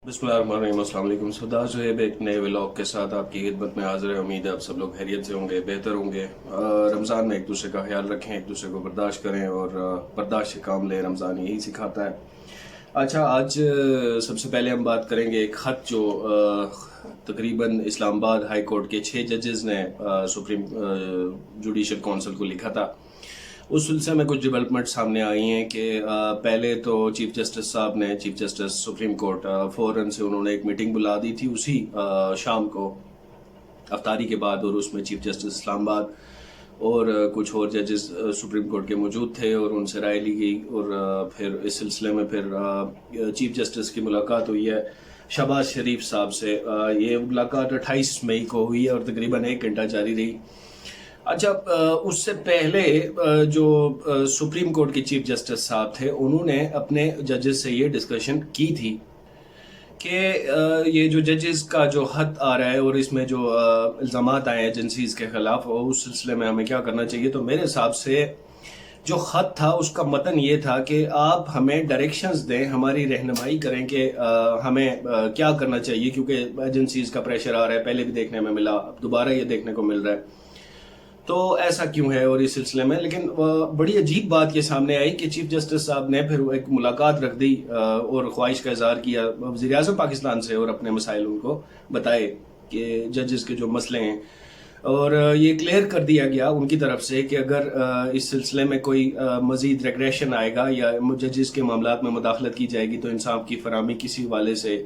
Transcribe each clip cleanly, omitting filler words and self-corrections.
बिस्मिल्लाहिर्रहमानिर्रहीम, अस्सलाम वालेकुम। सरदार ज़ुहैब एक नए व्लॉग के साथ आपकी खिदमत में हाजिर है। उम्मीद है आप सब लोग खैरियत से होंगे, बेहतर होंगे। रमज़ान में एक दूसरे का ख्याल रखें, एक दूसरे को बर्दाश्त करें और बर्दाश्त से काम लें। रमज़ान यही सिखाता है। अच्छा, आज सबसे पहले हम बात करेंगे एक ख़त जो तकरीबन इस्लामाबाद हाई कोर्ट के 6 जजेस ने सुप्रीम जुडिशल काउंसिल को लिखा था। उस सिलसिले में कुछ डेवलपमेंट सामने आई हैं कि पहले तो चीफ जस्टिस साहब ने, चीफ जस्टिस सुप्रीम कोर्ट, फ़ौरन से उन्होंने एक मीटिंग बुला दी थी उसी शाम को अफ्तारी के बाद, और उसमें चीफ जस्टिस इस्लामाबाद और कुछ और जजेस सुप्रीम कोर्ट के मौजूद थे और उनसे राय ली गई। और फिर इस सिलसिले में फिर चीफ जस्टिस की मुलाकात हुई है शहबाज शरीफ साहब से। ये मुलाकात 28 मई को हुई है और तकरीबन 1 घंटा जारी रही। अच्छा, उससे पहले जो सुप्रीम कोर्ट के चीफ जस्टिस साहब थे, उन्होंने अपने जजेस से ये डिस्कशन की थी कि ये जो जजेस का जो खत आ रहा है और इसमें जो इल्ज़ामात आए हैं एजेंसीज के खिलाफ, और उस सिलसिले में हमें क्या करना चाहिए। तो मेरे हिसाब से जो खत था उसका मतन ये था कि आप हमें डायरेक्शंस दें, हमारी रहनुमाई करें कि हमें क्या करना चाहिए, क्योंकि एजेंसीज का प्रेशर आ रहा है। पहले भी देखने में मिला, दोबारा ये देखने को मिल रहा है। तो ऐसा क्यों है और इस सिलसिले में, लेकिन बड़ी अजीब बात ये सामने आई कि चीफ जस्टिस साहब ने फिर एक मुलाकात रख दी और ख्वाहिश का इजहार किया वज़ीर-ए-आज़म पाकिस्तान से, और अपने मसाइल उनको बताए कि जजेस के जो मसले हैं। और ये क्लियर कर दिया गया उनकी तरफ से कि अगर इस सिलसिले में कोई मज़ीद रेग्रेशन आएगा या जजेस के मामलात में मुदाखलत की जाएगी तो इंसाफ की फराहमी किसी वाले से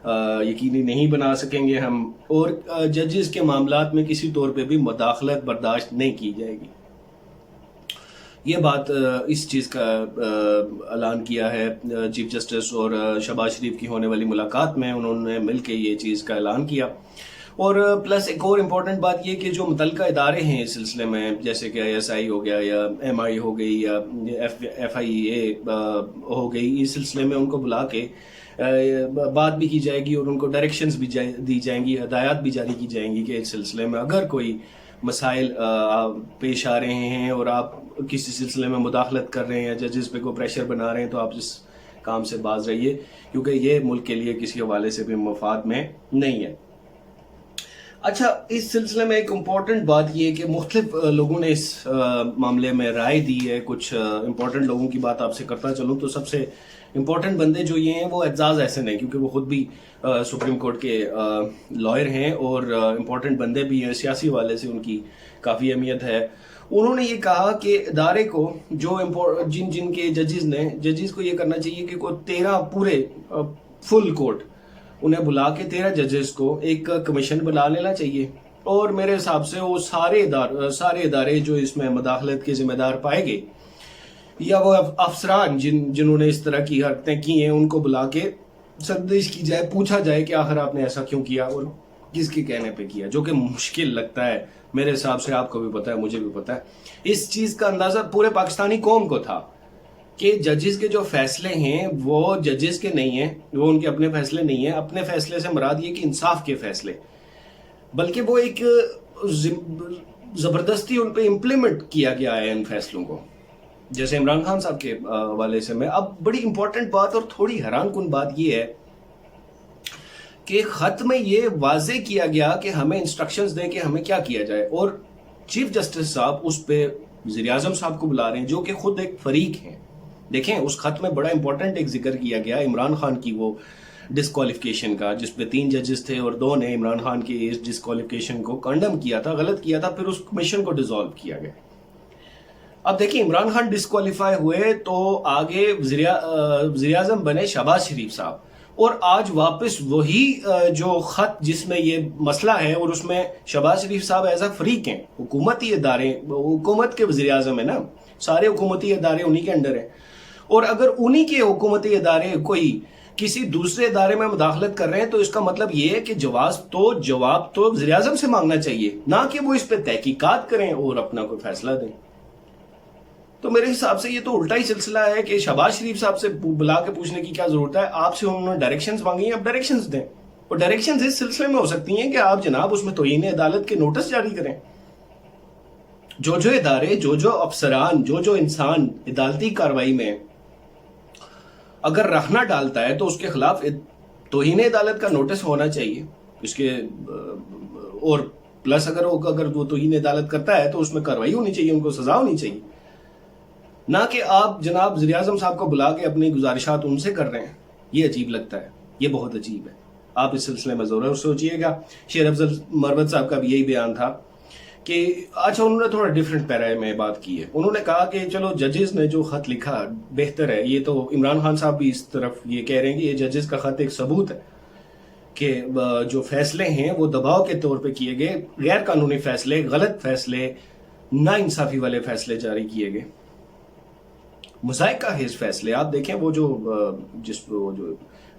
यकीनी नहीं बना सकेंगे हम, और जजेस के मामलात में किसी तौर पे भी मुदाखलत बर्दाश्त नहीं की जाएगी। ये बात इस चीज़ का ऐलान किया है चीफ जस्टिस और शहबाज शरीफ की होने वाली मुलाकात में। उन्होंने मिलकर ये चीज़ का ऐलान किया। और प्लस एक और इम्पोर्टेंट बात ये कि जो मुतल्लिका इदारे हैं इस सिलसिले में, जैसे कि ISI हो गया या MI हो गई या FIA हो गई, इस सिलसिले में उनको बुला के बात भी की जाएगी और उनको डायरेक्शंस भी दी जाएंगी, हदायत भी जारी की जाएंगी कि इस सिलसिले में अगर कोई मसाइल पेश आ रहे हैं और आप किसी सिलसिले में मुदाखलत कर रहे हैं, जजेस पे को प्रेशर बना रहे हैं, तो आप इस काम से बाज रहिए, क्योंकि ये मुल्क के लिए किसी हवाले से भी मफाद में नहीं है। अच्छा, इस सिलसिले में एक इम्पॉर्टेंट बात ये है कि मुख्तलिफ लोगों ने इस मामले में राय दी है। कुछ इम्पॉर्टेंट लोगों की बात आपसे करता चलूँ तो सबसे इम्पॉर्टेंट बंदे जो ये हैं वो एजाज एहसन हैं, क्योंकि वो खुद भी सुप्रीम कोर्ट के लॉयर हैं और इम्पॉर्टेंट बंदे भी हैं, सियासी वाले से उनकी काफ़ी अहमियत है। उन्होंने ये कहा कि इदारे को जो जिनके जजेस को ये करना चाहिए कि को 13 पूरे फुल कोर्ट उन्हें बुला के 13 जजेस को एक कमीशन बुला लेना चाहिए। और मेरे हिसाब से वो सारे इदारे जो इसमें मुदाखलत के जिम्मेदार पाए गए या वो अफसरान जिन्होंने इस तरह की हरकतें की हैं, उनको बुला के संदेश की जाए, पूछा जाए कि आखिर आपने ऐसा क्यों किया और किसके कहने पे किया, जो कि मुश्किल लगता है मेरे हिसाब से। आपको भी पता है, मुझे भी पता है। इस चीज़ का अंदाज़ा पूरे पाकिस्तानी कौम को था कि जजेस के जो फैसले हैं वो जजेस के नहीं हैं, वो उनके अपने फैसले नहीं हैं। अपने फैसले से मुराद ये कि इंसाफ के फैसले, बल्कि वो एक ज़बरदस्ती उन पे इम्प्लीमेंट किया गया है इन फैसलों को, जैसे इमरान खान साहब के हवाले से। मैं अब बड़ी इंपॉर्टेंट बात और थोड़ी हैरान कुन बात ये है कि खत में ये वाजे किया गया कि हमें इंस्ट्रक्शंस दें कि हमें क्या किया जाए, और चीफ जस्टिस साहब उस पे वज़ीर-ए-आज़म साहब को बुला रहे हैं जो कि खुद एक फरीक हैं। देखें, उस खत में बड़ा इंपॉर्टेंट एक जिक्र किया गया इमरान खान की वो डिस्क्वालिफिकेशन का, जिसपे 3 जजेस थे और 2 ने इमरान खान की इस डिस्क्वालिफिकेशन को कंडम किया था, गलत किया था, फिर उस कमीशन को डिसॉल्व किया गया। अब देखिए, इमरान खान डिस्क्वालीफाई हुए तो आगे वज़ीर-ए-आज़म बने शहबाज शरीफ साहब, और आज वापस वही जो खत जिसमें ये मसला है और उसमें शहबाज शरीफ साहब एज अ फरीक हैं। हुकूमती इदारे, हुकूमत के वज़ीर-ए-आज़म है ना, सारे हुकूमती इदारे उन्हीं के अंडर हैं। और अगर उन्हीं के हुकूमती इदारे कोई किसी दूसरे इदारे में मुदाखलत कर रहे हैं तो इसका मतलब ये है कि जवाब तो वज़ीर-ए-आज़म से मांगना चाहिए, ना कि वो इस पर तहकीकात करें और अपना कोई फैसला दें। तो मेरे हिसाब से ये तो उल्टा ही सिलसिला है कि शहबाज शरीफ साहब से बुला के पूछने की क्या जरूरत है। आपसे उन्होंने डायरेक्शंस मांगी हैं, आप डायरेक्शंस दें, और डायरेक्शंस इस सिलसिले में हो सकती हैं कि आप जनाब उसमें तौहीन अदालत के नोटिस जारी करें। जो इदारे, जो अफसरान, जो इंसान अदालती कार्रवाई में अगर रखना डालता है तो उसके खिलाफ توہین عدالت کا نوٹس ہونا چاہیے اس کے، اور پلس اگر وہ توہین عدالت کرتا ہے تو اس میں کارروائی ہونی چاہیے، ان کو سزا ہونی چاہیے، نہ کہ آپ جناب وزیر اعظم صاحب کو بلا کے اپنی گزارشات ان سے کر رہے ہیں. یہ عجیب لگتا ہے، یہ بہت عجیب ہے. آپ اس سلسلے میں ضرور سوچئے گا. شیر افضل مروت صاحب کا بھی یہی بیان تھا کہ اچھا انہوں نے تھوڑا ڈیفرنٹ پیرے میں بات کی ہے. انہوں نے کہا کہ چلو ججز نے جو خط لکھا بہتر ہے. یہ تو عمران خان صاحب بھی اس طرف یہ کہہ رہے ہیں کہ یہ ججز کا خط ایک ثبوت ہے کہ جو فیصلے ہیں وہ دباؤ کے طور پہ کیے گئے، غیر قانونی فیصلے، غلط فیصلے، نا انصافی والے فیصلے جاری کیے گئے، مذائقہ خیز فیصلے. آپ دیکھیں وہ جو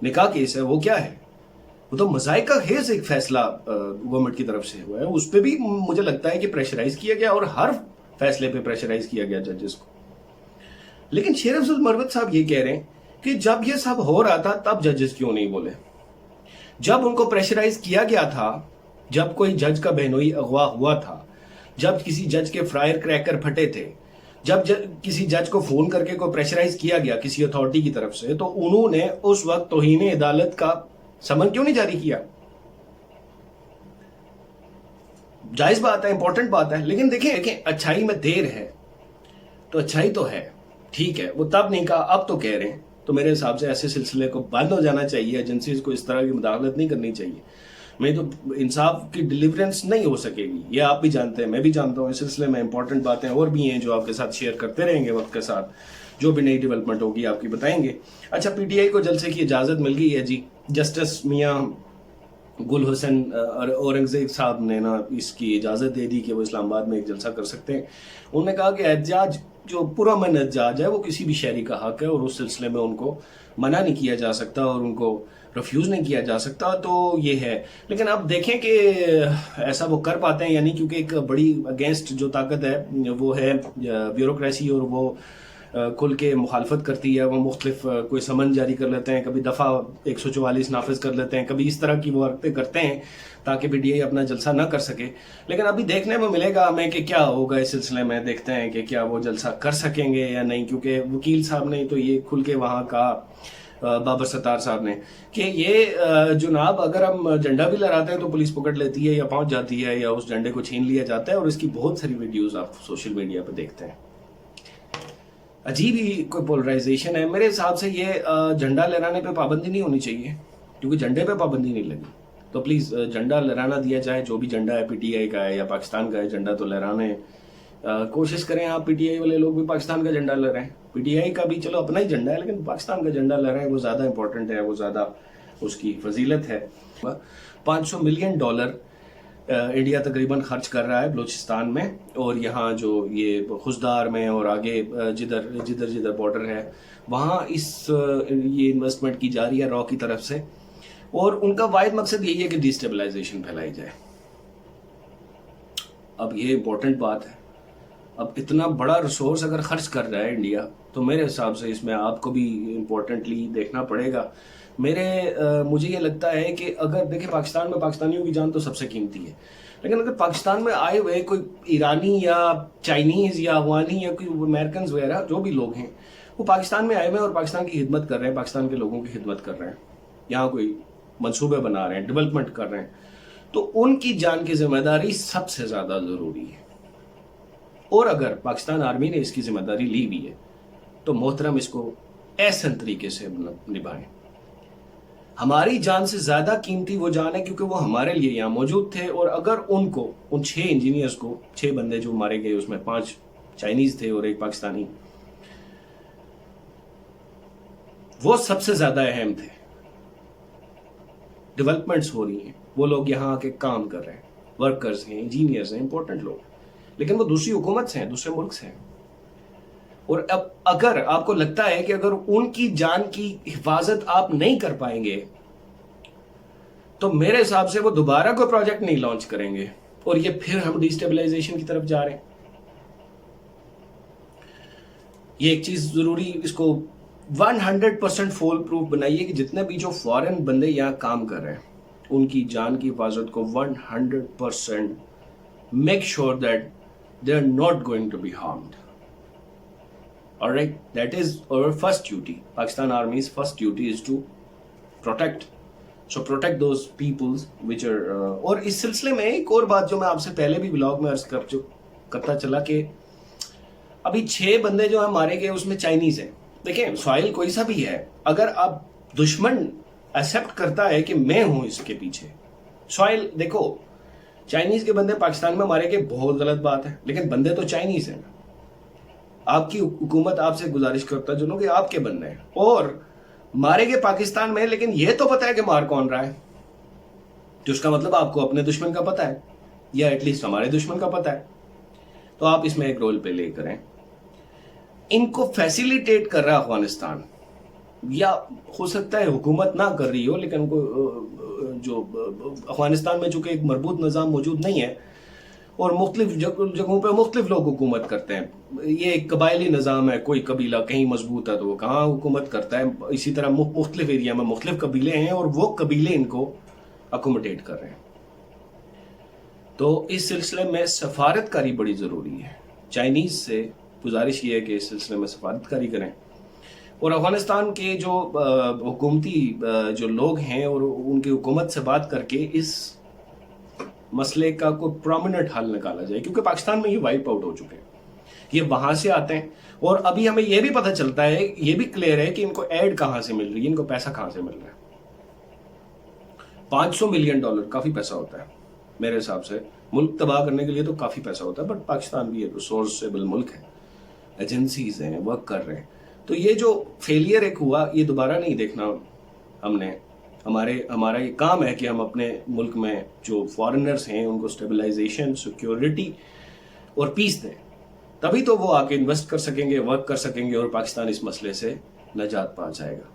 نکاح کیس ہے وہ کیا ہے، وہ تو مذائقہ خیز ایک فیصلہ گورنمنٹ کی طرف سے ہوا ہے. اس پہ بھی مجھے لگتا ہے کہ پریشرائز کیا گیا، اور ہر فیصلے پہ پریشرائز کیا گیا ججز کو. لیکن شیر افضل مروت صاحب یہ کہہ رہے ہیں کہ جب یہ سب ہو رہا تھا تب ججز کیوں نہیں بولے؟ جب ان کو پریشرائز کیا گیا تھا، جب کوئی جج کا بہنوئی اغوا ہوا تھا، جب کسی جج کے فرائر کریکر پھٹے تھے، جب کسی جج کو فون کر کے کوئی پریشرائز کیا گیا کسی اتھارٹی کی طرف سے، تو انہوں نے اس وقت توہین عدالت کا سمن کیوں نہیں جاری کیا؟ جائز بات ہے، امپورٹنٹ بات ہے. لیکن دیکھیں اچھائی میں دیر ہے تو اچھائی تو ہے، ٹھیک ہے. وہ تب نہیں کہا، اب تو کہہ رہے ہیں. تو میرے حساب سے ایسے سلسلے کو بند ہو جانا چاہیے. ایجنسیز کو اس طرح کی مداخلت نہیں کرنی چاہیے. میں تو انصاف کی ڈیلیورنس نہیں ہو سکے گی، یہ آپ بھی جانتے ہیں، میں بھی جانتا ہوں. اس سلسلے میں امپورٹنٹ باتیں اور بھی ہیں جو آپ کے ساتھ شیئر کرتے رہیں گے وقت کے ساتھ. جو بھی نئی ڈیولپمنٹ ہوگی آپ کی بتائیں گے. اچھا، پی ٹی آئی کو جلسے کی اجازت مل گئی ہے جی. جسٹس میاں گل حسن اورنگزیب صاحب نے نا اس کی اجازت دے دی کہ وہ اسلام آباد میں ایک جلسہ کر سکتے ہیں. انہوں نے کہا کہ احتجاج جو پرامن احتجاج ہے وہ کسی بھی شہری کا حق ہے، اور اس سلسلے میں ان کو منع نہیں کیا جا سکتا اور ان کو ریفیوز نہیں کیا جا سکتا. تو یہ ہے. لیکن اب دیکھیں کہ ایسا وہ کر پاتے ہیں یا نہیں، کیونکہ ایک بڑی اگینسٹ جو طاقت ہے وہ ہے بیوروکریسی، اور وہ کھل کے مخالفت کرتی ہے. وہ مختلف کوئی سمن جاری کر لیتے ہیں، کبھی دفعہ 144 نافذ کر لیتے ہیں، کبھی اس طرح کی وہ حرکتیں کرتے ہیں تاکہ پی ٹی آئی اپنا جلسہ نہ کر سکے. لیکن ابھی دیکھنے میں ملے گا ہمیں کہ کیا ہوگا اس سلسلے میں. دیکھتے ہیں کہ کیا وہ جلسہ کر سکیں گے یا نہیں، کیونکہ وکیل صاحب نے تو یہ کھل کے وہاں کہا، بابر ستار صاحب نے، کہ یہ جناب اگر ہم جھنڈا بھی لہراتے ہیں تو پولیس پکڑ لیتی ہے یا پہنچ جاتی ہے یا اس جھنڈے کو چھین لیا جاتا ہے. اور اس کی بہت ساری ویڈیوز آپ سوشل میڈیا پہ دیکھتے ہیں. عجیب ہی کوئی پولرائزیشن ہے. میرے حساب سے یہ جھنڈا لہرانے پہ پابندی نہیں ہونی چاہیے، کیونکہ جھنڈے پہ پابندی نہیں لگی. تو پلیز جھنڈا لہرانا دیا جائے. جو بھی جھنڈا ہے، پی ٹی آئی کا ہے یا پاکستان کا ہے، جھنڈا تو لہرانے کوشش کریں. آپ پی ٹی آئی والے لوگ بھی پاکستان کا جھنڈا لہرائیں. پی ٹی آئی کا بھی چلو اپنا ہی جھنڈا ہے، لیکن پاکستان کا جھنڈا لہرائیں. وہ زیادہ امپورٹنٹ ہے، وہ زیادہ اس کی فضیلت ہے. $500 ملین انڈیا تقریباً خرچ کر رہا ہے بلوچستان میں، اور یہاں جو یہ خزدار میں اور آگے جدھر بارڈر ہے وہاں یہ انویسٹمنٹ کی جا رہی ہے را کی طرف سے. اور ان کا واحد مقصد یہی ہے کہ ڈی سٹیبلائزیشن پھیلائی جائے. اب یہ امپورٹنٹ بات ہے. اب اتنا بڑا ریسورس اگر خرچ کر رہا ہے انڈیا، تو میرے حساب سے اس میں آپ کو بھی امپورٹنٹلی دیکھنا پڑے گا. مجھے یہ لگتا ہے کہ اگر دیکھیں پاکستان میں پاکستانیوں کی جان تو سب سے قیمتی ہے، لیکن اگر پاکستان میں آئے ہوئے کوئی ایرانی یا چائنیز یا افغانی یا کوئی امریکنز وغیرہ جو بھی لوگ ہیں، وہ پاکستان میں آئے ہوئے اور پاکستان کی خدمت کر رہے ہیں، پاکستان کے لوگوں کی خدمت کر رہے ہیں، یہاں کوئی منصوبے بنا رہے ہیں، ڈیولپمنٹ کر رہے ہیں، تو ان کی جان کی ذمہ داری سب سے زیادہ ضروری ہے. اور اگر پاکستان آرمی نے اس کی ذمہ داری لی بھی ہے تو محترم اس کو احسن طریقے سے نبھائیں. ہماری جان سے زیادہ قیمتی وہ جان ہے کیونکہ وہ ہمارے لیے یہاں موجود تھے. اور اگر ان 6 انجینئرز کو، 6 بندے جو مارے گئے اس میں 5 چائنیز تھے اور 1 پاکستانی، وہ سب سے زیادہ اہم تھے. ڈیولپمنٹس ہو رہی ہیں، وہ لوگ یہاں آ کے کام کر رہے ہیں، ورکرز ہیں، انجینئرز ہیں، امپورٹنٹ لوگ، لیکن وہ دوسری حکومت سے ہیں، دوسرے ملک سے ہیں. اور اب اگر آپ کو لگتا ہے کہ اگر ان کی جان کی حفاظت آپ نہیں کر پائیں گے تو میرے حساب سے وہ دوبارہ کوئی پروجیکٹ نہیں لانچ کریں گے، اور یہ پھر ہم ڈی سٹیبلائزیشن کی طرف جا رہے ہیں. یہ ایک چیز ضروری اس کو 100% فول پروف بنائیے کہ جتنے بھی جو فورن بندے یہاں کام کر رہے ہیں ان کی جان کی حفاظت کو 100% make sure that they are not going to be harmed. Alright, that is our first duty. Pakistan Army's first duty is to protect so protect those peoples which are. और इस सिलसिले में एक और बात जो मैं आपसे पहले भी ब्लॉग में अर्ज करता चला कि अभी 6 बंदे जो है मारे गए उसमें चाइनीज हैं। देखिए सॉइल कोई सा भी है, अगर आप दुश्मन एक्सेप्ट करता है कि मैं हूं इसके पीछे, सॉइल देखो चाइनीज के बंदे पाकिस्तान में मारे गए बहुत गलत बात है, लेकिन बंदे तो चाइनीज हैं। आपकी हुकूमत आपसे गुजारिश करता जो कि आपके बंदे हैं और मारे गए पाकिस्तान में, लेकिन ये तो पता है कि मार कौन रहा है, तो उसका मतलब आपको अपने दुश्मन का पता है या एटलीस्ट हमारे दुश्मन का पता है। तो आप इसमें एक रोल प्ले करें। इनको फैसिलिटेट कर रहा है अफगानिस्तान, या हो सकता है हुकूमत ना कर रही हो, लेकिन उनको जो अफगानिस्तान में चूंकि एक मजबूत निज़ाम मौजूद नहीं है और मुख्तलिफ जगहों पे मुख्तलिफ लोग हुकूमत करते हैं, ये एक कबायली निज़ाम है, कोई कबीला कहीं मजबूत है तो वो कहाँ हुकूमत करता है, इसी तरह मुख्तलिफ एरिया में मुख्तलिफ कबीले हैं और वो कबीले इनको अकोमोडेट कर रहे हैं। तो इस सिलसिले में सफारतकारी बड़ी ज़रूरी है। चाइनीज़ से गुजारिश ये है कि इस सिलसिले में सफारतकारी करें और अफगानिस्तान के जो हुकूमती जो लोग हैं और उनकी हुकूमत से बात करके इस मसले का कोई प्रोमिनेंट हल निकाला जाए, क्योंकि पाकिस्तान में ये वाइप आउट हो चुके हैं, ये वहां से आते हैं और अभी हमें ये भी पता चलता है, ये भी क्लियर है कि इनको एड कहां से मिल रही है, इनको पैसा कहां से मिल रहा है। $500 मिलियन काफी पैसा होता है मेरे हिसाब से, मुल्क तबाह करने के लिए तो काफी पैसा होता है, बट पाकिस्तान भी एक रिसोर्सेबल मुल्क है, एजेंसीज हैं, वर्क कर रहे हैं। तो ये जो फेलियर एक हुआ ये दोबारा नहीं देखना हमने। हमारा ये काम है कि हम अपने मुल्क में जो फॉरेनर्स हैं उनको स्टेबलाइजेशन, सिक्योरिटी और पीस दें, तभी तो वो आके इन्वेस्ट कर सकेंगे, वर्क कर सकेंगे और पाकिस्तान इस मसले से निजात पा जाएगा।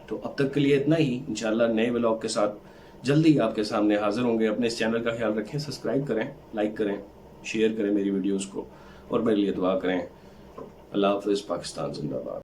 तो अब तक के लिए इतना ही। इंशाल्लाह नए व्लॉग के साथ जल्दी आपके सामने हाजिर होंगे। अपने इस चैनल का ख्याल रखें, सब्सक्राइब करें, लाइक करें, शेयर करें मेरी वीडियोज़ को और मेरे लिए दुआ करें। अल्लाह हाफ़िज़। पाकिस्तान जिंदाबाद।